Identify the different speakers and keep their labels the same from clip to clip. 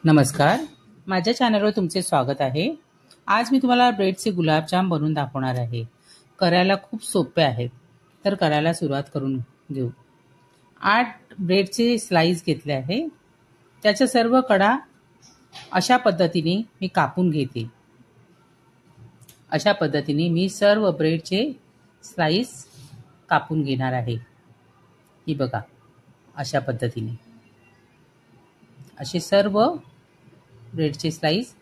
Speaker 1: नमस्कार, माझ्या चॅनलवर तुमचे स्वागत आहे. आज मी तुम्हाला ब्रेडचे गुलाबजाम बनवून दाखवणार आहे. करायला खूप सोपे आहेत, तर करायला सुरुवात करून घेऊ. 8 ब्रेडचे स्लाइस घेतले आहे. त्याच्या सर्व कडा अशा पद्धतीने मी कापून घेते. अशा पद्धतीने मी सर्व ब्रेडचे स्लाइस कापून घेणार आहे. ही बघा, अशा पद्धतीने असे सर्व ब्रेडचे स्लाइस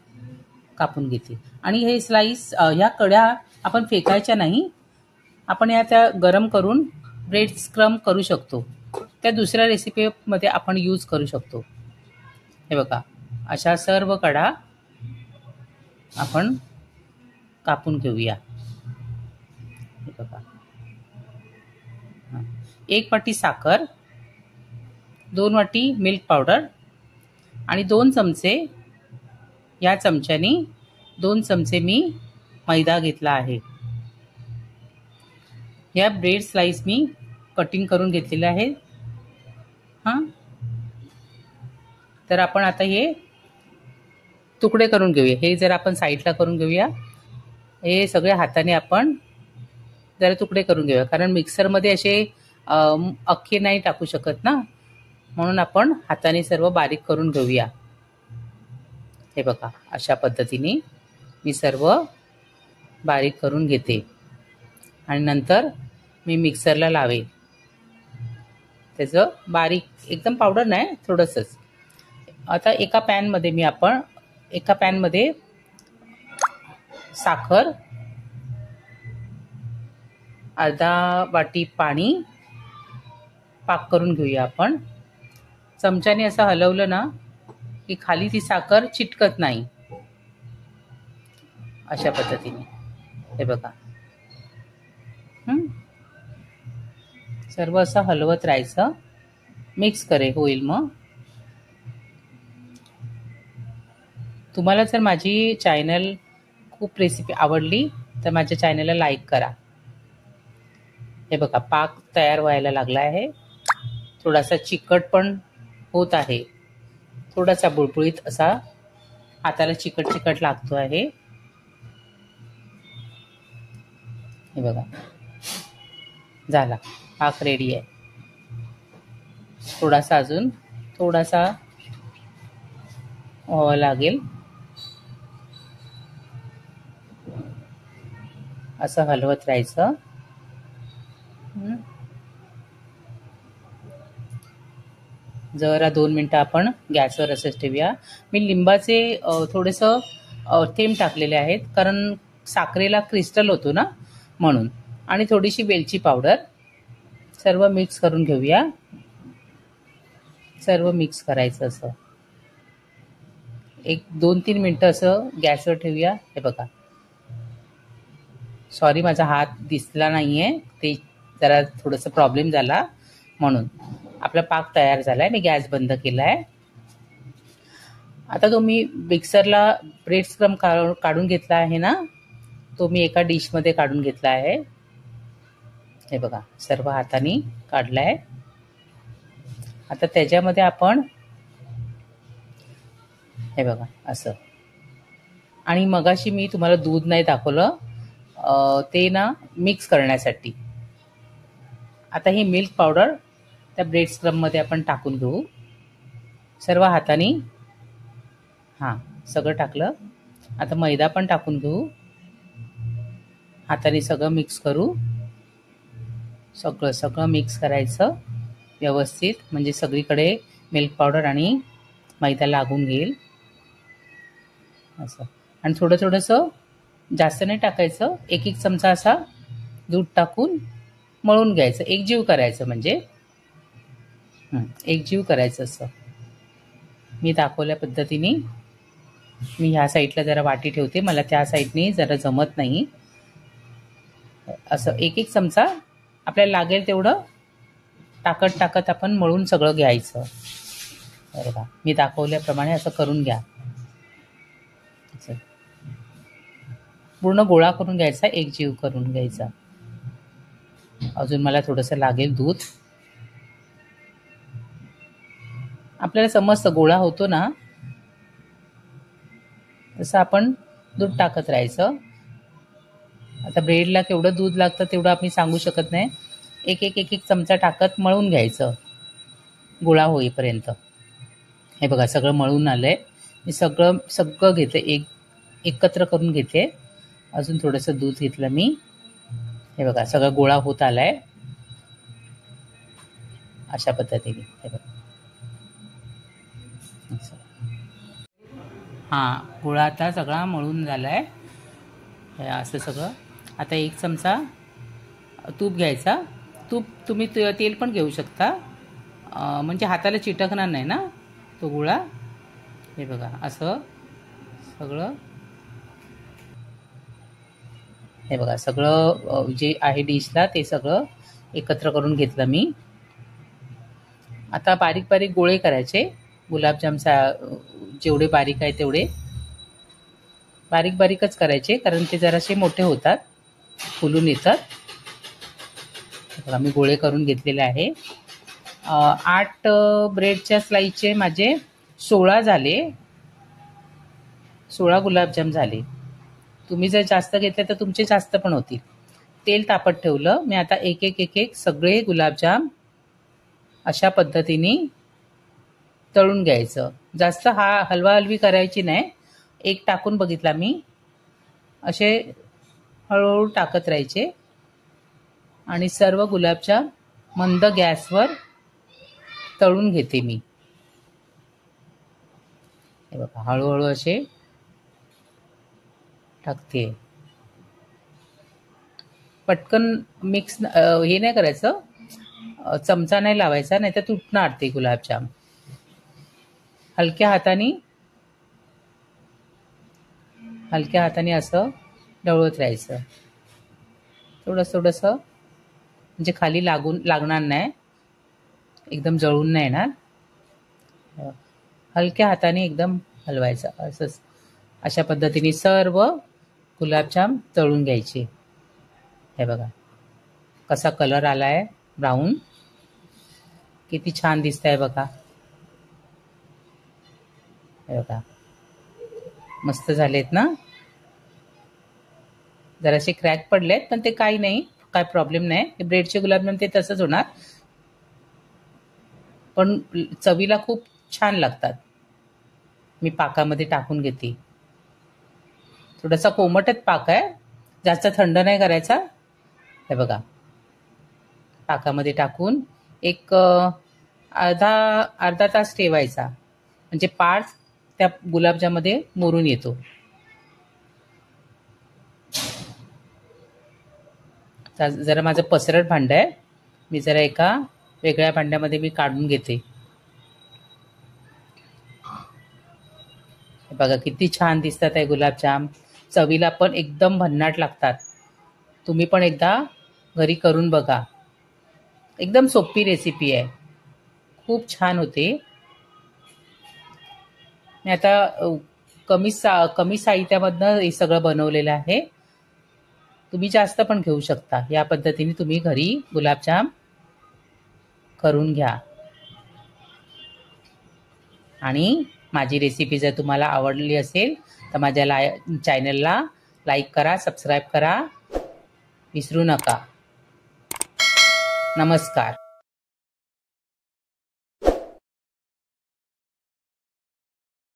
Speaker 1: कापून घेते. आणि हे स्लाइस ह्या कड्या आपण फेकायच्या नाही. आपण या त्या गरम करून ब्रेड स्क्रम करू शकतो. त्या दुसऱ्या रेसिपीमध्ये आपण यूज करू शकतो. हे बघा, अशा सर्व कडा आपण कापून घेऊया. हे बघा, 1 वाटी साखर, 2 वाटी मिल्क पावडर आणि 2 चमचे, या चमच्याने 2 चमचे मी मैदा घेतला आहे. या ब्रेड स्लाइस मी कटिंग करून घेतलेले आहे. तर आपण आता हे तुकडे करून घेऊया. हे जर आपण साईडला करून घेऊया. हे सगळे हाताने आपण जरा तुकडे करून घेऊया, कारण मिक्सरमध्ये असे अख्खे नाही टाकू शकत ना, म्हणून आपण हाताने सर्व बारीक करून घेऊया. हे बघा, अशा पद्धतीने मी सर्व बारीक करून घेते आणि नंतर मी मिक्सरला लावेल. त्याचं बारीक एकदम पावडर नाही, थोडंसंच. आता एका पॅनमध्ये साखर, अर्धा वाटी पाणी, पाक करून घेऊया. आपण चमच्याने असं हलवलं ना की खाली ती साखर चिटकत नाही. अशा पद्धतीने हे बघा, सर्व असं हलवत राहायचं. मिक्स होईल. मग तुम्हाला जर माझी चॅनल खूप रेसिपी आवडली तर माझ्या चॅनलला लाईक करा. हे बघा, पाक तयार व्हायला लागला आहे. थोडासा चिकट पण होत आहे. थोडासा बुळबुळीत असा हाताला चिकट लागतो आहे. हे बघा, झाला, पाक रेडी आहे. अजून थोडासा व्हावं लागेल. असं हलवत राहायचं. जरा 2 मिनिटं आपण गॅसवर असंच ठेवूया. मी लिंबाचे थोडंसं थेंब टाकलेले आहेत, कारण साखरेला क्रिस्टल होतो ना, म्हणून. आणि थोडीशी वेलची पावडर. सर्व मिक्स करून घेऊया. सर्व मिक्स करायचं असं. 2-3 मिनिटं असं गॅसवर ठेवूया. हे बघा, सॉरी, माझा हात दिसला नाहीये, ते जरा थोडंसं प्रॉब्लेम झाला, म्हणून. आपला पाक तयार झालाय. मी गॅस बंद केलाय. आता तो मी मिक्सरला ब्रेड स्क्रम काढून घेतला आहे ना, तो मी एका डिशमध्ये काढून घेतला आहे. हे बघा, सर्व हाताने काढलाय. आता त्याच्यामध्ये आपण हे बघा असं. आणि मगाशी मी तुम्हाला दूध नाही दाखवलं, ते ना मिक्स करण्यासाठी. आता ही मिल्क पावडर त्या ब्रेड स्क्रममध्ये आपण टाकून घेऊ. सर्व हाताने सगळं टाकलं. आता मैदा पण टाकून घेऊ. हाताने सगळं मिक्स करू. सगळं मिक्स करायचं व्यवस्थित, म्हणजे सगळीकडे मिल्क पावडर आणि मैदा लागून घेईल असं. आणि थोडंसं, जास्त नाही टाकायचं, 1 चमचा असा दूध टाकून मळून घ्यायचं. एकजीव करायचं, म्हणजे एकजीव करायचं असं. मी दाखवल्या पद्धतीने मी ह्या साईडला जरा वाटी ठेवते, मला त्या साईडने जरा जमत नाही. असं 1 चमचा आपल्याला लागेल तेवढं टाकत आपण मळून सगळं घ्यायचं. बरोबर, मी दाखवल्याप्रमाणे असं करून घ्या. पूर्ण गोळा करून घ्यायचा, एकजीव करून घ्यायचा. अजून मला थोडंसं लागेल दूध. आपल्याला समजतं गोळा होतो ना, तसं आपण दूध टाकत राहायचं. आता ब्रेडला केवढं दूध लागतं तेवढं आम्ही सांगू शकत नाही. एक एक एक एक चमचा टाकत मळून घ्यायचं गोळा होईपर्यंत. हे बघा सगळं मळून आलंय. मी सगळं घेते, एकत्र करून घेते. अजून थोडंसं दूध घेतलं मी. हे बघा सगळं गोळा होत आलाय अशा पद्धतीने. हे बघा हां, गोळा आता सगळा मळून झालाय. हे असं सगळं. आता 1 चमचा तूप घ्यायचा. तूप तुम्ही तेल पण घेऊ शकता, म्हणजे हाताला चिटकणार नाही ना तो गोळा. हे बघा असं सगळं. हे बघा सगळं जे आहे डिशला ते सगळं एकत्र करून घेतलं मी. आता बारीक बारीक गोळे करायचे. गुलाबजामचा जेवढे बारीक आहे तेवढे बारीक बारीकच करायचे, कारण ते जरासे मोठे होतात, फुलून येतात. बघा मी गोळे करून घेतलेले आहे. 8 ब्रेडच्या स्लाइसचे माझे 16 झाले. 16 गुलाबजाम झाले. तुम्ही जर जास्त घेतले तर तुमचे जास्त पण होतील. तेल तापत ठेवलं मी. आता एक एक सगळे गुलाबजाम अशा पद्धतीने तळून घ्यायचं. जास्त हलवाहलवी करायची नाही. एक टाकून बघितला मी. असे हळूहळू टाकत राहायचे आणि सर्व गुलाबजाम मंद गॅसवर तळून घेते मी. हे बघा हळूहळू असे टाकते. पटकन मिक्स हे नाही करायचं, चमचा नाही लावायचा, नाही तर तुटणार ते गुलाबजाम. हलक्या हाताने असं ढवळत राहायचं. थोडंसं म्हणजे खाली लागणार नाही, एकदम जळून नाही येणार. हलक्या हाताने एकदम हलवायचं. असंच अशा पद्धतीने सर्व गुलाबजाम तळून घ्यायचे. हे बघा कसा कलर आलाय, ब्राऊन. किती छान दिसतंय बघा. हे बघा मस्त झालेत ना. जरासे क्रॅक पडलेत पण ते काही नाही, काय प्रॉब्लेम नाही. ब्रेडचे गुलाबजाम ते तसंच होणार, पण चवीला खूप छान लागतात. मी पाकामध्ये टाकून घेते. थोडासा कोमटच पाक आहे, जास्त थंड नाही करायचा. हे बघा पाकामध्ये टाकून एक अर्धा तास ठेवायचा, म्हणजे पाक त्या गुलाबजाममध्ये मुरून येतो. जरा माझं पसरट भांडं आहे, मी जरा एका वेगळ्या भांड्यामध्ये मी काढून घेते. बघा किती छान दिसतात आहे गुलाबजाम. चवीला पण एकदम भन्नाट लागतात. तुम्ही पण एकदा घरी करून बघा. एकदम सोपी रेसिपी आहे, खूप छान होते. मी आता कमी साहित्यामधनं हे सगळं बनवलेलं आहे. तुम्ही जास्त पण घेऊ शकता. या पद्धतीने तुम्ही घरी गुलाबजाम करून घ्या. आणि माझी रेसिपी जर तुम्हाला आवडली असेल तर माझ्या चॅनलला लाईक करा, सबस्क्राईब करा, विसरू नका. नमस्कार.